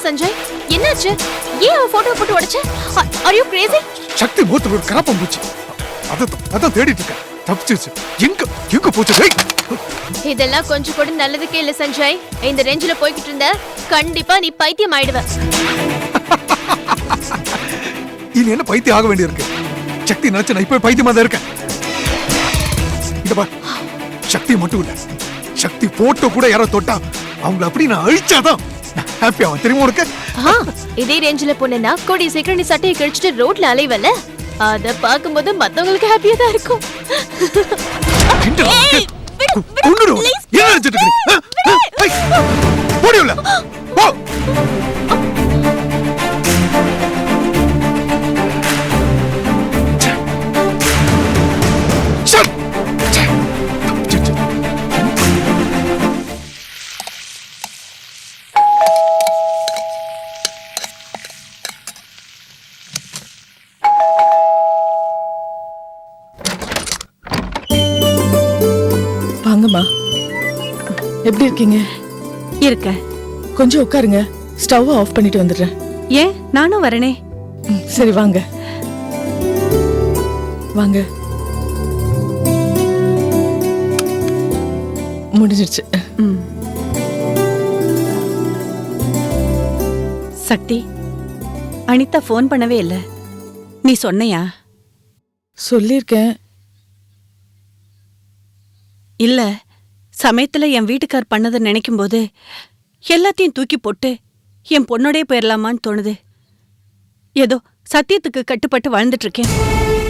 சஞ்சய், என்னாச்சு? ஏன் அவ போட்டோ போட்டு உடைச்ச? Are you crazy? சக்தி மூத்துல ஒரு கராப்பம் போச்சு. அதான் தேடிட்டு இருக்கேன். தப்பிச்சிருச்சு. எங்க போச்சு? இதெல்லாம் கொஞ்சம் கூட நல்லதுக்கே இல்ல சஞ்சய். இந்த ரேஞ்சில போய்கிட்டு இருந்த கண்டிப்பா நீ பைத்தியம் ஆயிடுவ. இனி என்ன பைத்தியம் ஆக வேண்டியிருக்கு? சக்தி நினைச்சு நான் இப்ப பைத்தியமா தான் இருக்கேன். இந்த பார், சக்தி மட்டும் இல்ல, சக்தி போட்டோ கூட யாரோ தொட்டா அவங்கள அப்படி நான் அழிச்சாதான் ஹாப்பியா தெரியுமா உனக்கு? இதே ரேஞ்சில போனேன்னா கூடிய சீக்கிரம் நீ சட்டையை கிழிச்சிட்டு ரோட்ல அலைவல. அத பாக்கும்போது மத்தவங்களுக்கு ஹாப்பியா தான் இருக்கும். என்ன நினைச்சிட்டு இருக்கீங்க? போடியுள்ள போ. வாங்கம்மா, எப்படி இருக்கீங்க? இருக்க. கொஞ்சம் உட்காருங்க, ஸ்டவ் ஆஃப் பண்ணிட்டு வந்துடுறேன். ஏன், நானும் வரனே. சரி வாங்க வாங்க. முடிஞ்சிருச்சு. சக்தி, அனிதா போன் பண்ணவே இல்ல. நீ சொன்னையா? சொல்லிருக்கேன். இல்ல, சமயத்துல என் வீட்டுக்கார் பண்ணதை நினைக்கும் போது எல்லாத்தையும் தூக்கி போட்டு என் பொண்ணோடே போயிடலாமான்னு தோணுது. ஏதோ சத்தியத்துக்கு கட்டுப்பட்டு வாழ்ந்துட்டு இருக்கேன்.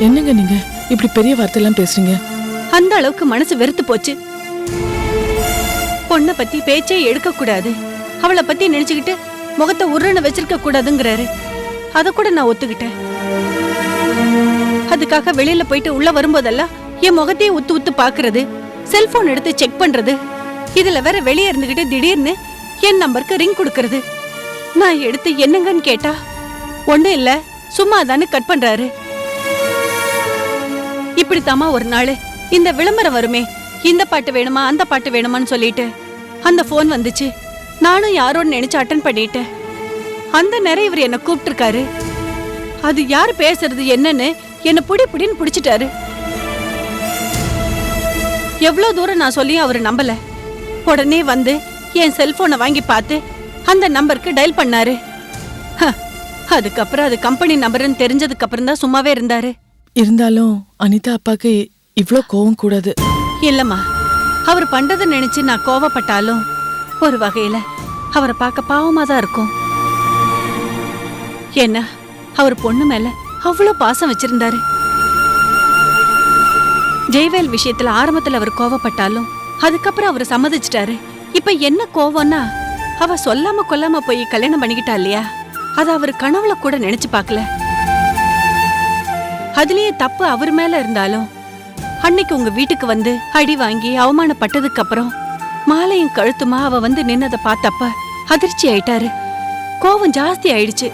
என்னங்க நீங்க இப்படி பெரிய வார்த்தையெல்லாம் பேசுறீங்க? அந்த அளவுக்கு மனசு வெறுத்து போச்சு. பொண்ணை பத்தி பேச்சே எடுக்க கூடாது, அவளை பத்தி நினைச்சுக்கிட்டு முகத்தை உருன்னு வச்சிருக்க கூடாதுங்கிறாரு. அத கூட நான் ஒத்துக்கிட்டேன். அதுக்காக வெளியில போயிட்டு உள்ள வரும்போதெல்லாம் என் முகத்தையே உத்து உத்து பாக்குறது, செல்போன் எடுத்து செக் பண்றது, இதுல வேற வெளியே இருந்துகிட்டு திடீர்னு என் நம்பருக்கு ரிங் கொடுக்கறது. நான் எடுத்து என்னங்கன்னு கேட்டா ஒண்ணு இல்ல சும்மாதான்னு கட் பண்றாரு. இப்படித்தாமா ஒரு நாள் இந்த விளம்பரம் வருமே, இந்த பாட்டு வேணுமா அந்த பாட்டு வேணுமான்னு சொல்லிட்டு அந்த போன் வந்துச்சு. நானும் யாரோன்னு நினைச்சு அட்டன் பண்ணிட்டேன். அந்த நேரம் இவர் என்ன கூப்பிட்டுருக்காரு. அது யாரு பேசுறது என்னன்னு என்ன புடின்னு புடிச்சிட்டாரு. எவ்வளவு தூரம் நான் சொல்லியும் அவரு நம்பல. உடனே வந்து என் செல்போனை வாங்கி பார்த்து அந்த நம்பருக்கு டயல் பண்ணாரு. அதுக்கப்புறம் அது கம்பெனி நம்பர்னு தெரிஞ்சதுக்கு அப்புறம் தான் சும்மாவே இருந்தாரு. இருந்தாலும் அனிதா அப்பாக்கு இவ்ளோ கோவம் கூடாது. இல்லம்மா, அவர் பண்றதை நினைச்சு நான் கோவப்பட்டாலும் ஒரு வகையில அவரை பார்க்க பாவமா தான் இருக்கும். என்ன, அவர் பொண்ணு மேல அவ்வளவு பாசம் வச்சிருந்தாரு. ஜெய்வேல் விஷயத்துல ஆரம்பத்துல அவர் கோவப்பட்டாலும் அதுக்கப்புறம் அவர் சம்மதிச்சிட்டாரு. இப்ப என்ன கோவம்னா, அவ சொல்லாம கொல்லாம போய் கல்யாணம் பண்ணிக்கிட்டா இல்லையா, அத அவர் கனவுல கூட நினைச்சு பார்க்கல. அதுலயே தப்பு அவர் மேல இருந்தாலும் அன்னைக்கு உங்க வீட்டுக்கு வந்து அடி வாங்கி அவமானப்பட்டதுக்கு அப்புறம் மாலையும் கழுத்துமா அவ வந்து நின்னதை பார்த்தப்ப அதிர்ச்சி ஆயிட்டாரு. கோவம் ஜாஸ்தி ஆயிடுச்சு.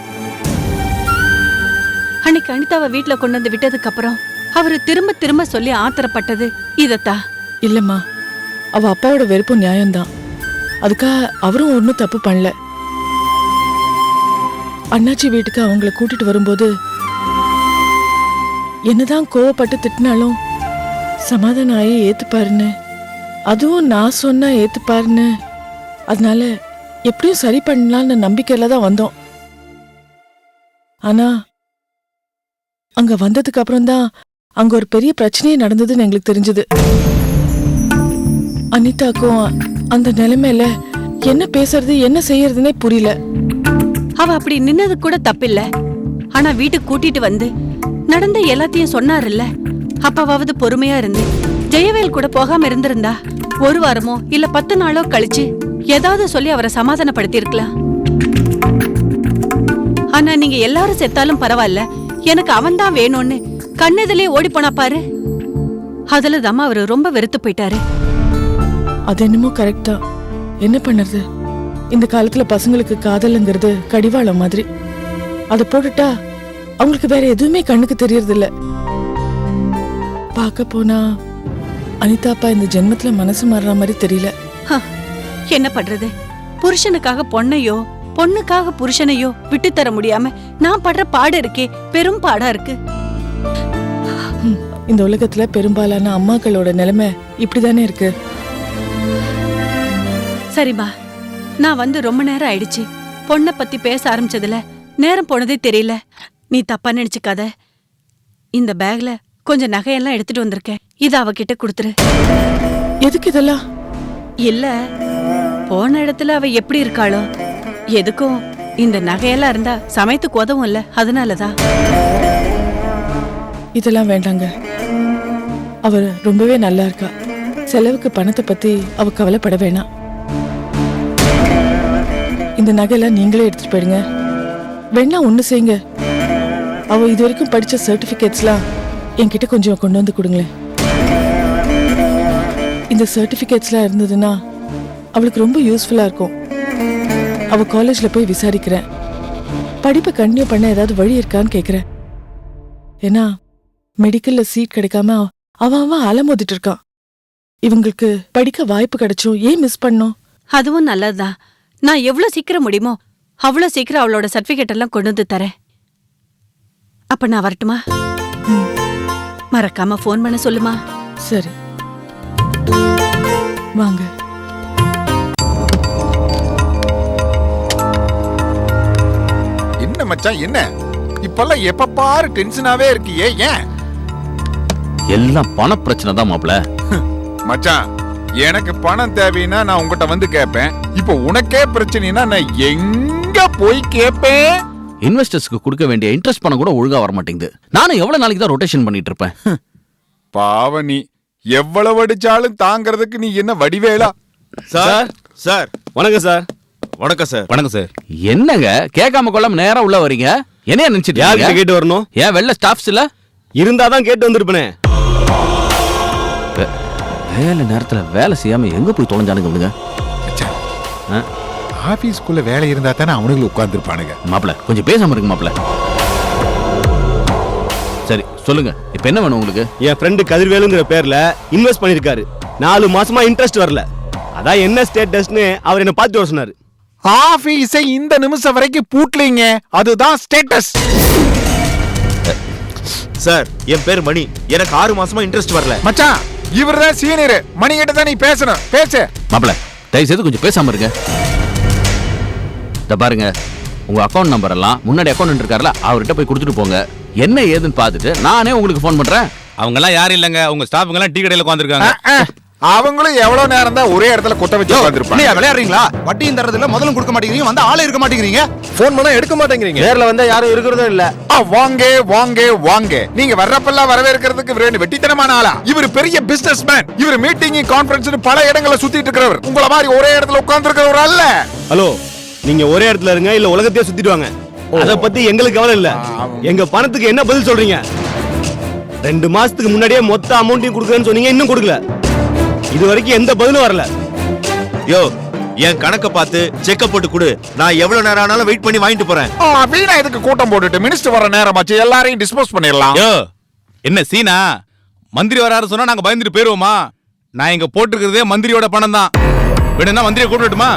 அன்னைக்கு அனிதாவை வீட்டுல கொண்டு வந்து விட்டதுக்கு அப்புறம் அவரு திரும்ப திரும்ப சொல்லி ஆத்திரப்பட்டது இதத்தா. இல்லம்மா, அவ அப்பாவோட வெறுப்பும் நியாயம்தான். அதுக்காக அவரும் ஒன்னும் தப்பு பண்ணல. அண்ணாச்சி வீட்டுக்கு அவங்கள கூட்டிட்டு வரும்போது என்னதான் கோவப்பட்டு திட்டினாலும் சமாதானம் ஆகி ஏத்துப்பாருன்னு, அதுவும் நான் சொன்னா ஏத்துப்பாருன்னு, அதனால எப்படியும் சரி பண்ணலாம்னு நம்பிக்கையில தான் வந்தோம். ஆனா அங்க வந்ததுக்கு அப்புறம் தான் அங்க ஒரு பெரிய பிரச்சனையே நடந்ததுன்னு எங்களுக்கு தெரிஞ்சது. அனிதாக்கும் அந்த நிலைமையில என்ன பேசுறது என்ன செய்யறதுன்னே புரியல. அவ அப்படி நின்னது கூட தப்பில்ல. ஆனா வீட்டுக்கு கூட்டிட்டு வந்து நடந்த எல்லாத்தையும் சொன்னாருல்ல, அப்பவாவது பொறுமையா இருந்து ஜெயவேல் கூட போகாம இருந்திருந்தா ஒரு வாரமோ இல்ல 10 நாளோ கழிச்சு ஏதாவது சொல்லி அவரை சமாதானப்படுத்தி இருக்கலாம். ஆனா நீங்க எல்லாரும் செத்தாலும் பரவாயில்ல, எனக்கு அவன் தான் வேணும்னு கண்ணெதிலே ஓடி போனா பாரு. அதுலதாமா அவரு ரொம்ப வெறுத்து போயிட்டாரு. அது என்னமோ கரெக்டா. என்ன பண்ணுறது, இந்த காலத்துல பசங்களுக்கு காதலுங்கிறது கடிவாளம் மாதிரி. அதை போட்டுட்டா அவங்களுக்கு வேற எதுவுமே கண்ணுக்கு தெரியறது இல்ல. பார்க்க போனா அனிதா அப்பா இந்த ஜென்மத்துல மனசு மாறுற மாதிரி தெரியல. ஹ, என்ன பண்றது? புருஷனுக்காக பொண்ணையோ பொண்ணுக்காக புருஷனையோ விட்டு தர முடியாம நான் படுற பாடு இருக்கே, பெரும் பாடா இருக்கு. இந்த உலகத்துல பெரும்பாலான அம்மாக்களோட நிலைமை இப்படிதானே இருக்கு. சரிம்மா, நான் வந்து ரொம்ப நேரம் ஆயிடுச்சு. பொண்ணை பத்தி பேச ஆரம்பிச்சதுல நேரம் போனதே தெரியல. நீ தப்பா நினைச்சுக்காத. இந்த பேக்ல கொஞ்சம் நகையெல்லாம் எடுத்துட்டு வந்திருக்கேன். இத அவகிட்ட கொடுத்துரு. எதுக்கு இதெல்லாம்? இல்ல, போன இடத்துல அவ எப்படி இருக்காளோ, எதுக்கும் இந்த நகையெல்லாம் இருந்தா சமயத்துக்கு உதவும் இல்ல, அதனாலதான். இதெல்லாம் வேண்டாங்க. அவ ரொம்பவே நல்லா இருக்கா. செலவுக்கு பணத்தை பத்தி அவ கவலைப்பட வேணாம். இந்த நகையெல்லாம் நீங்களே எடுத்துட்டு போயிடுங்க. வேணா ஒண்ணு செய்யுங்க, அவ இது வரைக்கும் படிச்ச சர்டிபிகேட்ஸ்லாம் என்கிட்ட கொஞ்சம் கொண்டு வந்து கொடுங்களேன். இந்த சர்டிபிகேட்ஸ்லாம் இருந்ததுன்னா அவளுக்கு ரொம்ப யூஸ்ஃபுல்லா இருக்கும். அவ காலேஜ்ல போய் விசாரிக்கிறேன். படிப்பை கண்டினியூ பண்ண ஏதாவது வழி இருக்கான்னு கேக்குறேன். ஏன்னா மெடிக்கல்ல சீட் கிடைக்காம அவன் அலமோதிட்டு இருக்கான். இவங்களுக்கு படிக்க வாய்ப்பு கிடைச்சும் ஏன் மிஸ் பண்ணோம்? அதுவும் நல்லதுதான். நான் எவ்வளவு சீக்கிரம் முடியுமோ அவ்வளவு சீக்கிரம் அவளோட சர்டிபிகேட் எல்லாம் கொண்டு வந்து தரேன். அப்ப நான் வரட்டுமா? மறக்காம போன் பண்ண சொல்லுமா? சரி, வாங்க. என்ன மச்சான், என்ன இப்பெல்லாம் எப்ப பாரு டென்ஷனாவே இருக்கியே, ஏன்? எல்லாம் பண பிரச்சனை தான் மாப்ள. மச்சான், எனக்கு பணம் தேவைன்னா நான் உங்ககிட்ட வந்து கேட்பேன். இப்போ உனக்கே பிரச்சனைனா நான் எங்க போய் கேட்பேன்? இன்வெஸ்டர்ஸ்க்கு கொடுக்க வேண்டிய இன்ட்ரெஸ்ட் பணம் கூட ஒழுங்கா வர மாட்டேங்குது. நானும் எவ்வளவு நாளைக்கு தான் ரொட்டேஷன் பண்ணிட்டு இருப்பேன்? பாவ நீ, எவ்வளவு அடிச்சாலும் தாங்கிறதுக்கு நீ என்ன வடிவேலா? சார் சார் வணக்கம் சார். வணக்கம் சார். வணக்கம் சார். என்னங்க கேட்காம கொள்ளாம நேரா உள்ள வரீங்க? என்னைய நினைச்சிட்டு யார்கிட்ட கேட்டு வரணும்? ஏன் வெளில ஸ்டாஃப்ஸ் இல்ல? இருந்தாதான் கேட்டு வந்திருப்பேனே. வேலை நேரத்துல வேலை செய்யாம எங்க போய் தொலைஞ்சானுங்க விடுங்க. ஆபீஸ்க்குள்ள வேலை இருந்தா தானே அவனுக்கு உட்கார்ந்துருப்பானுங்க. மாப்ள கொஞ்சம் பேசாம இருக்கு மாப்ள. சரி சொல்லுங்க, இப்ப என்ன வேணும் உங்களுக்கு? என் ஃப்ரெண்டு கதிர்வேலுங்கிற பேர்ல இன்வெஸ்ட் பண்ணிருக்காரு. 4 மாசமா இன்ட்ரெஸ்ட் வரல. அதான் என்ன ஸ்டேட்டஸ்னு அவர் என்ன பார்த்து வர சொன்னாரு. ஆபீஸை இந்த நிமிஷம் வரைக்கும் பூட்லீங்க, அதுதான் ஸ்டேட்டஸ். சார், என் பேர் மணி. எனக்கு 6 மாசமா இன்ட்ரெஸ்ட் வரல. மச்சான், இவர்தான் சீனியர். மணி கிட்ட தான் நீ பேசணும், பேசு. மாப்ள தயவு செய்து கொஞ்சம் பேசாம இருங்க. இத பாருங்க, உங்க அக்கௌண்ட் நம்பர் எல்லாம் முன்னாடி அக்கௌண்ட் இருக்காருல அவர்கிட்ட போய் கொடுத்துட்டு போங்க. என்ன ஏதுன்னு பார்த்துட்டு நானே உங்களுக்கு ஃபோன் பண்றேன். அவங்க எல்லாம் யாரும் இல்லங்க, உங்க ஸ்டாஃப்ங்க எல்லாம் டீ கடையில உட்கார்ந்திருக்காங்க. அவங்களும் எவ்வளவு நேரம் தான் ஒரே இடத்துல கொட்ட வச்சு உட்கார்ந்திருப்பாங்க. விளையாடுறீங்களா? வட்டியும் தரது இல்ல, முதலும் கொடுக்க மாட்டேங்கிறீங்க, வந்து ஆளே இருக்க மாட்டேங்கிறீங்க. போன் பண்ணா எடுக்க மாட்டேங்கிறீங்க. நேர்ல வந்தா யாரும் இருக்கிறதே இல்ல. வாங்க வாங்க வாங்க, நீங்க வர்றப்பெல்லாம் வரவேற்கிறதுக்கு இவர் வெட்டித்தனமான ஆளா? இவர் பெரிய பிசினஸ் மேன். இவர் மீட்டிங் கான்ஃபரன்ஸ் பல இடங்களை சுத்திட்டு இருக்கிறவர். உங்கள மாதிரி ஒரே இடத்துல உட்கார்ந்து இருக்கிறவர் அல்ல. ஹலோ, நீங்க ஒரே இடத்துல இருங்க, இல்ல உலகத்தையே சுத்திட்டு வாங்க. அத பத்தி எங்களுக்கு கவலை இல்ல. எங்க பணத்துக்கு என்ன பதில் சொல்றீங்க? 2 மாசத்துக்கு முன்னாடியே மொத்த அமௌண்ட்டையும் கொடுக்குறேன்னு சொன்னீங்க, இன்னும் கொடுக்கல. இது வரைக்கும் எந்த பதிலும் வரல. யோ, என் கணக்க பார்த்து செக்க போட்டு கொடு. நான் எவ்வளவு நேரம் ஆனாலும் வெயிட் பண்ணி வாங்கிட்டு போறேன். வீணா இதுக்கு கூட்டம் போட்டுட்டு மினிஸ்டர் வர நேரமாச்சு, எல்லாரையும் டிஸ்போஸ் பண்ணிடலாம். யோ, என்ன சீனா? மந்திரி வராரு சொன்னா நாங்க பயந்துட்டு போயிருவோமா? நான் இங்க போட்டுக்கிறதே மந்திரியோட பணம் தான். வேணும்னா மந்திரியை கூப்பிடட்டுமா?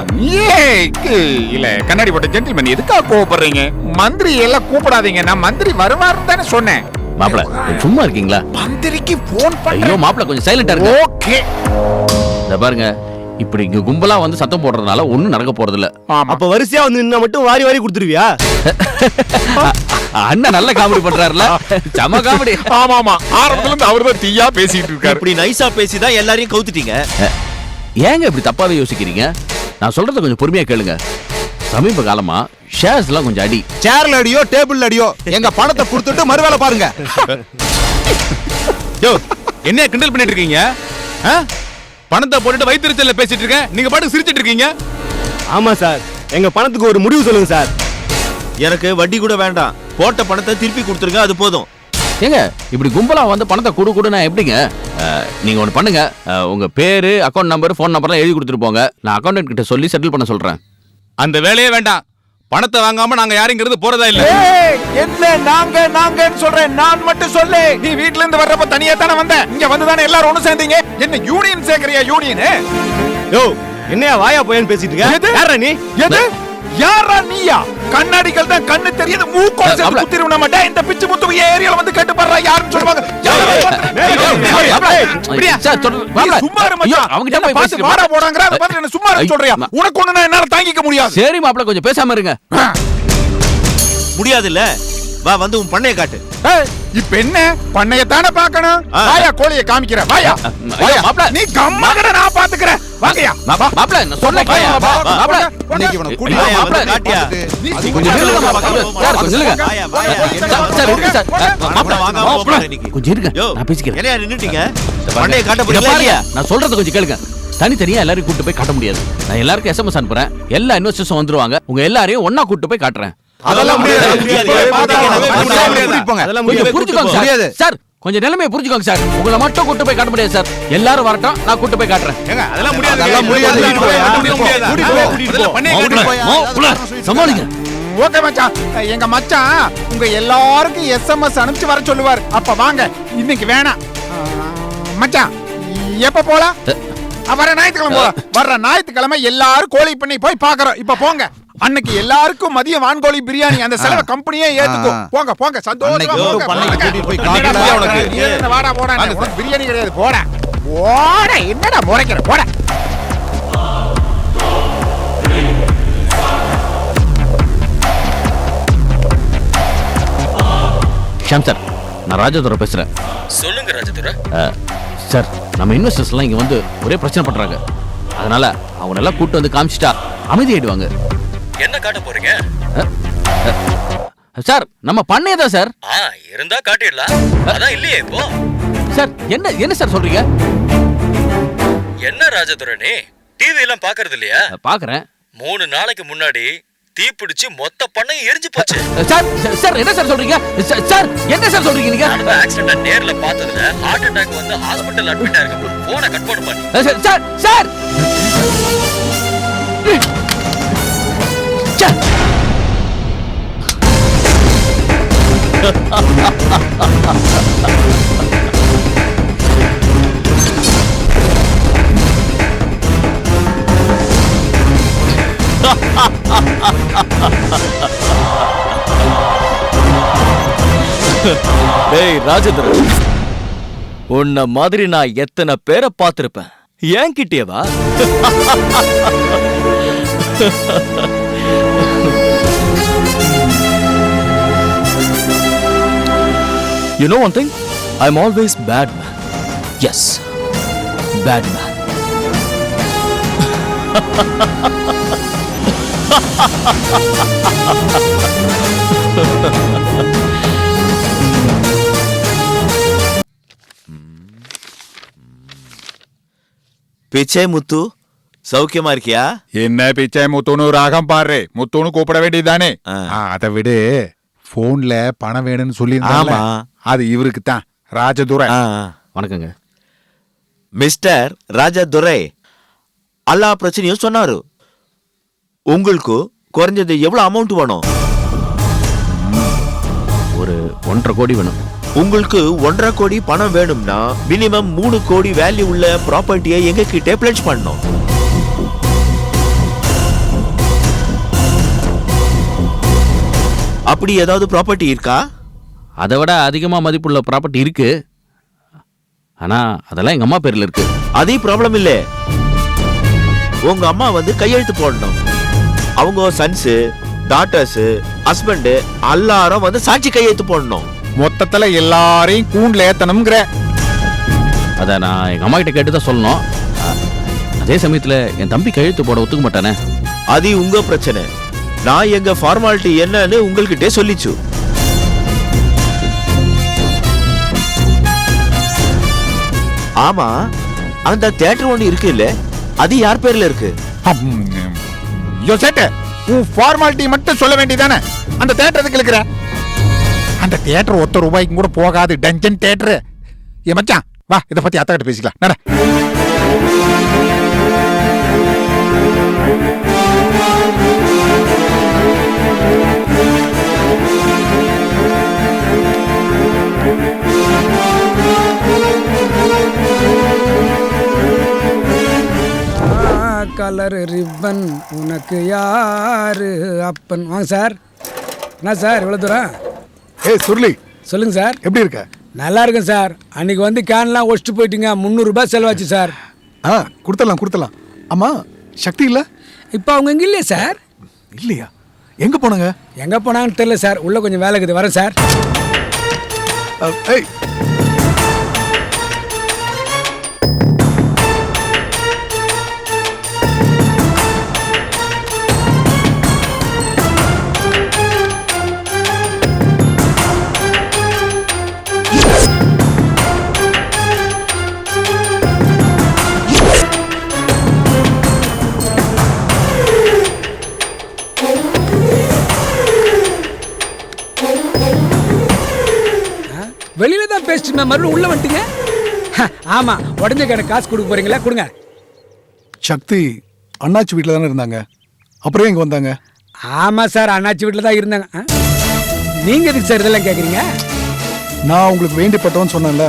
இல்ல, கண்ணாடி போட்ட ஜென்டில்மேன், எதுக்காக கோவப்படுறீங்க? மந்திரி எல்லாம் கூப்பிடாதீங்க, நான் மந்திரி வருவாருன்னு தானே சொன்னேன். மாப்ள சும்மா இருக்கீங்களா? மந்திரிக்கு போன் பண்ண. ஐயோ மாப்ள கொஞ்சம் சைலண்டா இருங்க. ஓகே. இத பாருங்க, இப்படி இங்க கும்பலா வந்து சத்தம் போடுறதுனால ஒண்ணும் நடக்க போறது இல்ல. அப்ப வரிசையா வந்து நின்னா மட்டும் வாரி வாரி கொடுத்துருவியா? அண்ணன் நல்ல காமெடி பண்றாருல, செம காமெடி. ஆமா ஆமா, ஆரம்பத்துல இருந்து அவர்தான் தீயா பேசிட்டு இருக்காரு. இப்படி நைஸா பேசிதான் எல்லாரையும் கவுத்துட்டீங்க. ஏங்க இப்படி தப்பாவே யோசிக்கிறீங்க? நான் சொல்றத கொஞ்சம் பொறுமையா கேளுங்க. சமீப காலமா ஷேர்ஸ் எல்லாம் கொஞ்சம் அடி. சேர்ல அடியோ டேபிள்ல அடியோ, எங்க பணத்தை கொடுத்துட்டு மறுவேளை பாருங்க. யோ, என்ன கிண்டல் பண்ணிட்டு இருக்கீங்க? பணத்தை போட்டுட்டு வயிற்றுச்சல்ல பேசிட்டு இருக்கேன், நீங்க பாட்டுக்கு சிரிச்சிட்டு இருக்கீங்க. ஆமா சார், எங்க பணத்துக்கு ஒரு முடிவு சொல்லுங்க சார். எனக்கு வட்டி கூட வேண்டாம், போட்ட பணத்தை திருப்பி கொடுத்துருங்க, அது போதும். ஏங்க இப்படி கும்பலா வந்து பணத்தை கொடுனா எப்படிங்க? நீங்க ஒண்ணு பண்ணுங்க, உங்க பேரு, அக்கௌண்ட் நம்பர், போன் நம்பர்லாம் எழுதி கொடுத்துட்டு போங்க. நான் அக்கௌண்டன்ட் கிட்ட சொல்லி செட்டில் பண்ண சொல்றேன். அந்த வேலையே வேண்டாம். பணத்தை வாங்காம நாங்க யாருங்கிறது போறதா இல்ல. என்ன நாங்கன்னு சொல்றேன், நான் மட்டும் சொல்லு. நீ வீட்ல இருந்து வர்றப்ப தனியா தானே வந்த, இங்க வந்து தானே எல்லாரும் ஒண்ணு சேர்ந்தீங்க. என்ன யூனியன் சேர்க்கறியா? யூனியன் யோ என்னையா வாயா போயன்னு பேசிட்டு இருக்க? யாரா நீ? எது யாரா நீயா? கண்ணாடிகள் தான் கண்ணு தெரியுது, மூக்கோட சேர்த்து குத்திருவன மாட்டேன். இந்த பிச்சு முத்து ஏரியால வந்து கேட்டு பாறா யாருன்னு சொல்லுவாங்க. சும்மா இரு மச்சான், அவங்க போய் பேசி வாடா போடாங்கற. அத பார்த்து என்ன சும்மா இரு சொல்றியா? உனக்கு ஒண்ணு என்னால தாங்கிக்க முடியாது. சரி மாப்ள, கொஞ்சம் பேசாம இருங்க. முடியாது இல்ல, வா வந்து உன் பண்ணைய காட்டு. இப்ப என்ன பண்ணைய தானே பார்க்கணும். வாயா கோழியை காமிக்கிற, வாயா மாப்ள நீ கம்மாங்கற, நான் பாத்துக்கறேன். வாங்கயா மாப்ள, நான் சொன்ன கேளு மாப்ள. இன்னைக்கு இவனை கூட்டி வாயா வந்து காட்டியா. கொஞ்சம் நில்லுங்க மாப்ள. சார் கொஞ்சம் நில்லுங்க. வாயா வாயா. சார் இருக்கு சார். மாப்ள வாங்க போறேன் இன்னைக்கு. கொஞ்சம் இருங்க, யோ நான் பேசிக்கிறேன். என்னையா நின்னுட்டீங்க? பண்ணைய காட்ட இங்க போறீங்களா பாருங்க, இல்லையா? நான் சொல்றது கொஞ்சம் கேளுங்க. தனித்தனியா எல்லாரையும் கூட்டு போய் காட்ட முடியாது. நான் எல்லாருக்கும் எஸ்எம்எஸ் அனுப்புறேன், எல்லா இன்வெஸ்டர்ஸும் வந்துருவாங்க. உங்க எல்லாரையும் ஒண்ணா கூட்டு போய் காட்டுறேன். அதெல்லாம் முடியாது. கொஞ்சம் புரிஞ்சுக்கோங்க சார். சார் கொஞ்சம் நிலைமையை புரிஞ்சுக்கோங்க சார். உங்களை மட்டும் கூட்டு போய் காட்ட முடியாது சார். எல்லாரும் வரட்டும், நான் கூட்டு போய் காட்டுறேன். அதெல்லாம் முடியாது. சமாளிங்க. ஓகே மச்சான், எங்க மச்சான் உங்க எல்லாருக்கும் எஸ்எம்எஸ் அனுப்பிச்சு வர சொல்லுவார். அப்ப வாங்க, இன்னைக்கு வேணாம் மச்சான். எப்ப போலாம்? வர ஞாயிற்றுக்கிழமை போலாம். வர்ற ஞாயிற்றுக்கிழமை எல்லாரும் கோழி பண்ணி போய் பாக்குறோம். இப்ப போங்க. அன்னைக்கு எல்லாருக்கும் மதியம் வான்கோழி பிரியாணி, அந்த செலவை கம்பெனியே ஏத்துக்கும். போங்க போங்க, சந்தோஷமா போங்க. வாடா போடா, உனக்கு பிரியாணி கிடையாது. போடா போடா, என்னடா முறைக்கிற, போடா. ஷாம் சார், நான் ராஜதுரை பேசுறேன். சொல்லுங்க ராஜதுரை. சார், நம்ம இன்வெஸ்டர்ஸ் எல்லாம் இங்க வந்து ஒரே பிரச்சனை பண்றாங்க. அதனால அவங்க எல்லாம் கூட்டு வந்து காமிச்சிட்டா அமைதியாயிடுவாங்க. என்ன காட்ட போறீங்க? சார், நம்ம பண்ணைய தான் சார். இருந்தா காட்டிடலாம். அதான் இல்லையே இப்போ. சார் என்ன என்ன சார் சொல்றீங்க? என்ன ராஜதுரை, நீ டிவி எல்லாம் பாக்குறது இல்லையா? பாக்குறேன். 3 நாளைக்கு முன்னாடி தீப்பிடிச்சு மொத்த பண்ணையும் எரிஞ்சு போச்சு. சார் சார் என்ன சார் சொல்றீங்க? சார் என்ன சார் சொல்றீங்க நீங்க? அந்த ஆக்சிடென்ட் நேர்ல பார்த்ததுல ஹார்ட் அட்டாக் வந்து ஹாஸ்பிடல் அட்மிட் ஆயிருக்கு. போனை கட் பண்ணு. சார் சார் டேய் ராஜதுரை, உன்ன மாதிரி நான் எத்தனை பேரை பார்த்திருப்பேன். ஏன் கிட்டேவா? You know one thing? I'm always bad man. Yes, bad man. பிச்சை முத்து, சௌக்கியமா இருக்கியா? என்ன பிச்சை முத்துன்னு ராகம் பாரு. முத்துன்னு கூப்பிட வேண்டியதுதானே. அதை விடு. போன்ல பணம் வேணும்னு சொல்லி அது இவருக்கு தான். ராஜதுரை. வணக்கங்க மிஸ்டர் ராஜதுரை. எல்லா பிரச்சனையும் சொன்னாரு. உங்களுக்கு குறைஞ்சது எவ்வளவு அமௌண்ட் வேணும்? ஒரு 1.5 கோடி வேணும். உங்களுக்கு 1.5 கோடி பணம் வேணும்னா மினிமம் 3 கோடி வேல்யூ உள்ள ப்ராப்பர்ட்டியை எங்க கிட்ட பிளட்ஜ் பண்ணணும். அப்படி ஏதாவது ப்ராப்பர்ட்டி இருக்கா? அதை விட அதிகமா மதிப்புள்ள ப்ராப்பர்ட்டி இருக்கு. ஆனா அதெல்லாம் எங்க அம்மா பேர்ல இருக்கு. அதே ப்ராப்ளம் இல்ல. உங்க அம்மா வந்து கையெழுத்து போடணும். அவங்க சன்ஸ், டாட்டர்ஸ், ஹஸ்பண்ட் எல்லாரும் வந்து சாட்சி கையெழுத்து போடணும். மொத்தத்துல எல்லாரையும் கூண்டுல ஏத்தணும்ங்கற. அத நான் எங்க அம்மா கிட்ட கேட்டு தான் சொல்லணும். அதே சமயத்துல என் தம்பி கையெழுத்து போட ஒத்துக்க மாட்டானே. அது உங்க பிரச்சனை. நான் எங்க ஃபார்மாலிட்டி என்னன்னு உங்ககிட்ட சொல்லிச்சு. ஆமா, அந்த தியேட்டர் ஒன்று இருக்கு இல்ல, அது யார் பேர்ல இருக்கு? யோசேட்ட, உன் ஃபார்மாலிட்டி மட்டும் சொல்ல வேண்டியதானே. அந்த தியேட்டர் எதுக்கு இருக்கிற? அந்த தியேட்டர் ₹1 கூட போகாது. Dungeon theatre. ஏ மச்சான், வா இத பத்தி அத்தை கிட்ட பேசிக்கலாம். நட. கலர் ரிப்பன் உனக்கு யாரு அப்பன். வாங்க சார். என்ன சார் இவ்வளோ தூரம்? ஏய் சுருளி, சொல்லுங்க சார். எப்படி இருக்க? நல்லா இருக்கேன் சார். அன்னைக்கு வந்து கேன்லாம் ஒழிச்சிட்டு போயிட்டீங்க. 300 ரூபாய் செலவாச்சு சார். கொடுத்தலாம். ஆமா, சக்தி இல்ல? இப்போ அவங்க இங்கே இல்லையா சார்? இல்லையா? எங்க போனாங்க? எங்கே போனாங்கன்னு தெரியல சார். உள்ளே கொஞ்சம் வேலை இருக்குது, வரேன் சார். ஏய், வெளியில தான் பேசிட்டு மறுபடியும் உள்ள வந்துட்டீங்க. ஆமா, உடஞ்ச கடை காசு கொடுக்க போறீங்களா? கொடுங்க. சக்தி அண்ணாச்சி வீட்டில் தானே இருந்தாங்க, அப்புறம் இங்க வந்தாங்க. ஆமா சார், அண்ணாச்சி வீட்டில் தான் இருந்தாங்க. நீங்க எதுக்கு சார் இதெல்லாம் கேட்குறீங்க? நான் உங்களுக்கு வேண்டிப்பட்டோன்னு சொன்னேன்ல.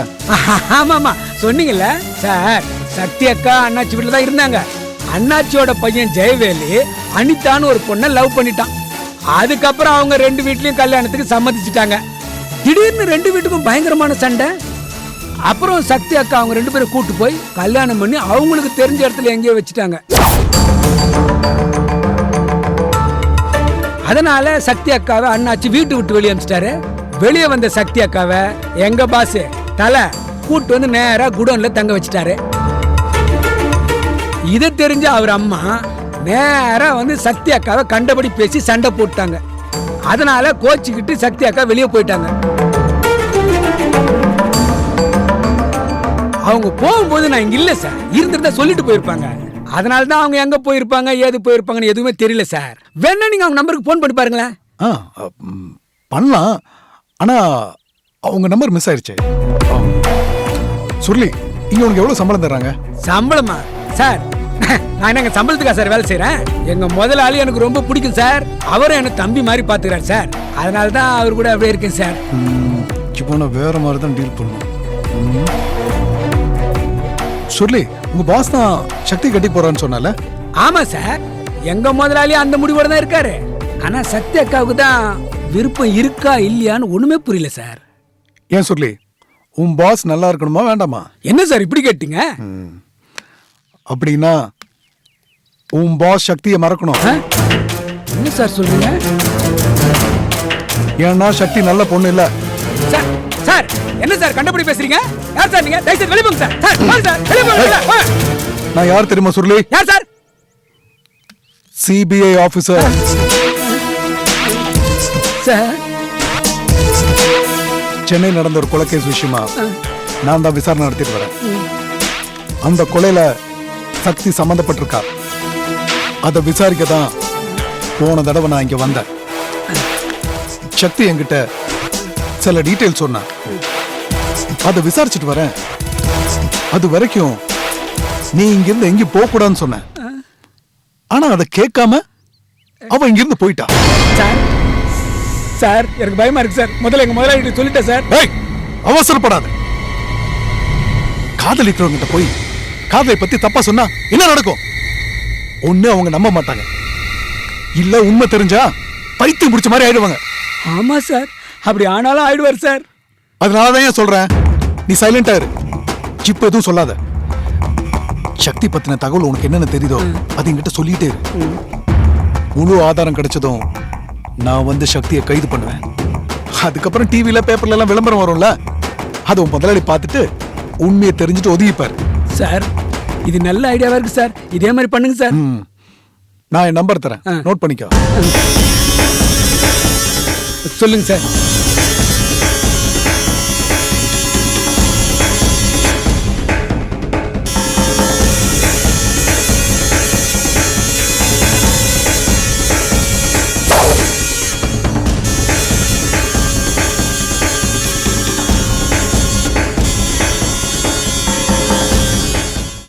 ஆமாம் சொன்னீங்கல்ல சார். சக்தி அக்கா அண்ணாச்சி வீட்டில் தான் இருந்தாங்க. அண்ணாச்சியோட பையன் ஜெயவேலு அனிதான்னு ஒரு பொண்ணை லவ் பண்ணிட்டான். அதுக்கப்புறம் அவங்க 2 வீட்லயும் கல்யாணத்துக்கு சம்மதிச்சுட்டாங்க. திடீர்னு 2 வீட்டுக்கும் பயங்கரமான சண்டை. அப்புறம் சக்தி அக்கா அவங்க 2 பேரும் கூட்டு போய் கல்யாணம் பண்ணி அவங்களுக்கு தெரிஞ்ச இடத்துல எங்கேயோ வச்சுட்டாங்க. அதனால சக்தி அக்காவை அண்ணாச்சி வீட்டு விட்டு வெளியே அனுப்பிச்சிட்டாரு. வெளியே வந்த சக்தி அக்காவை எங்க பாஸ் தலை கூட்டு வந்து நேரா குடோன்ல தங்க வச்சுட்டாரு. இதை தெரிஞ்ச அவர் அம்மா நேரா வந்து சக்தி அக்காவை கண்டபடி பேசி சண்டை போட்டாங்க. அதனால கோச்சிக்கிட்டு சக்தி அக்கா வெளியே போயிட்டாங்க. அவங்க போகும்போது நான் இங்க இல்ல சார். இருந்திருந்தா சொல்லிட்டு போயிருப்பாங்க. அதனால தான் அவங்க எங்க போயிருப்பாங்க ஏது போயிருப்பாங்கன்னு எதுவுமே தெரியல சார். வேணா நீங்க அவங்க நம்பருக்கு போன் பண்ணி பாருங்களேன். பண்ணலாம், ஆனா அவங்க நம்பர் மிஸ் ஆயிடுச்சு. சுருளி, இங்க உனக்கு எவ்வளவு சம்பளம் தர்றாங்க? சம்பளமா சார்? நான் என்னங்க சம்பளத்துக்கா சார் வேலை செய்யறேன்? எங்க முதலாளி எனக்கு ரொம்ப பிடிக்கும் சார். அவரும் என்ன தம்பி மாதிரி பாத்துக்கிறார் சார். அதனால தான் அவர் கூட அப்படியே இருக்கேன் சார். இப்போ நான் வேற மாதிரி தான் டீல் பண்ணும். சுருளி, உங்க பாஸ் தான் சக்தி கட்டி போறான்னு சொன்னால? ஆமா சார், எங்க முதலாளி அந்த முடிவோட தான் இருக்காரு. ஆனா சக்தி அக்காவுக்கு தான் விருப்பம் இருக்கா இல்லையான்னு ஒண்ணுமே புரியல சார். ஏன் சுருளி, உன் பாஸ் நல்லா இருக்கணுமா வேண்டாமா? என்ன சார் இப்படி கேட்டீங்க? அப்படின்னா உன் பாஸ் சக்தியை மறக்கணும். என்ன சார் சொல்றீங்க? ஏன்னா சக்தி நல்ல பொண்ணு இல்ல. சார் சார் என்ன சார் கண்டபடி பேசுறீங்க? யார் சார் நீங்க? தயவு செய்து வெளிய போங்க சார். சார் வாங்க சார், வெளிய போங்க. நான் யார் தெரியுமா சுருளி? யார் sir? CBI officer. Sir, Chennai நடந்த ஒரு கொலை கேஸ் விஷயமா நான் தான் விசாரணை நடத்திட்டு வரேன். அந்த கொலையில சக்தி சம்பந்தப்பட்டிருக்கா. அதை விசாரிக்க தான் போன தடவை நான் இங்க வந்தேன். சக்தி என்கிட்ட சில டீட்டெயில் சொன்னா, அதை விசாரிச்சுட்டு வரேன். அது வரைக்கும் நீ இங்கிருந்து எங்கேயும் போக கூடாதுன்னு சொன்ன. ஆனா அதை கேட்காம அவ இங்கிருந்து போயிட்டா. சார் சார் எனக்கு பயமா இருக்கு சார். முதல்ல எங்க முதலாளி சொல்லிட்டேன் சார். அவசரப்படாத. காதலிக்கிறவங்கிட்ட போய் காதலை பத்தி தப்பா சொன்னா என்ன நடக்கும்? ஒண்ணு அவங்க நம்ப மாட்டாங்க, இல்ல உண்மை தெரிஞ்சா பைத்தியம் பிடிச்ச மாதிரி ஆயிடுவாங்க. ஆமா சார், அப்படி ஆனாலும் ஆயிடுவார் சார். அதனாலதான் ஏன் சொல்றேன், நீ சைலண்டா இரு. இப்ப எதுவும் சொல்லாத. சக்தி பத்தின தகவல் உனக்கு என்னென்ன தெரியுதோ அது என்கிட்ட சொல்லிட்டே இரு. முழு ஆதாரம் கிடைச்சதும் நான் வந்து சக்தியை கைது பண்ணுவேன். அதுக்கப்புறம் டிவில பேப்பர்ல எல்லாம் விளம்பரம் வரும்ல, அது உன் முதலாளி பார்த்துட்டு உண்மையை தெரிஞ்சுட்டு ஒதுங்கிப்பார். சார் இது நல்ல ஐடியாவா இருக்கு சார். இதே மாதிரி பண்ணுங்க சார். நான் என் நம்பர் தரேன், நோட் பண்ணிக்கோ. சொல்லுங்க சார்.